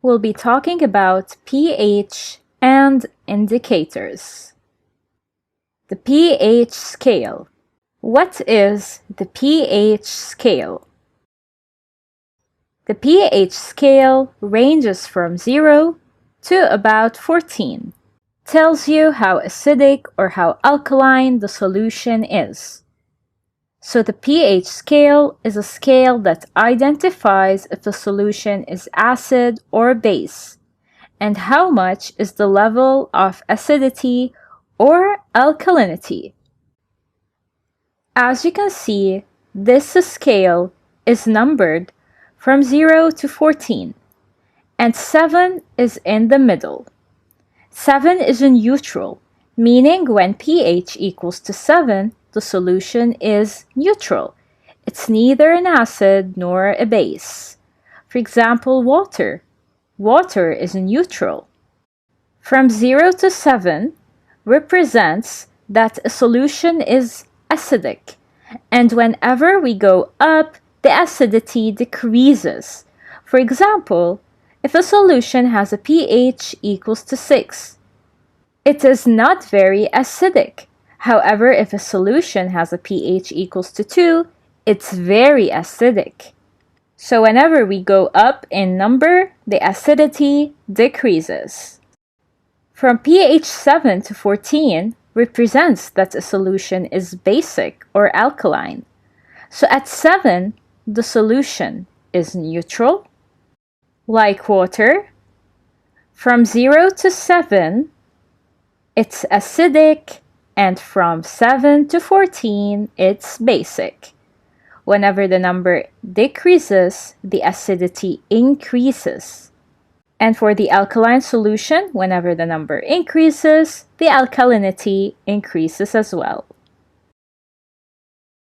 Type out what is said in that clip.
we'll be talking about pH and indicators. The pH scale. What is the pH scale? The pH scale ranges from 0 to about 14. Tells you how acidic or how alkaline the solution is. So the pH scale is a scale that identifies if a solution is acid or base, and how much is the level of acidity or alkalinity. As you can see, this scale is numbered from 0 to 14, and 7 is in the middle. 7 is a neutral, meaning when pH equals to 7, the solution is neutral. It's neither an acid nor a base. For example, water. Water is a neutral. From 0 to 7 represents that a solution is acidic, and whenever we go up, the acidity decreases. For example, if a solution has a pH equals to 6, it is not very acidic. However, if a solution has a pH equals to 2, it's very acidic. So whenever we go up in number, the acidity decreases. From pH 7 to 14 represents that a solution is basic or alkaline. So at 7, the solution is neutral, like water. From 0 to 7, it's acidic, and from 7 to 14, it's basic. Whenever the number decreases, the acidity increases. And for the alkaline solution, whenever the number increases, the alkalinity increases as well.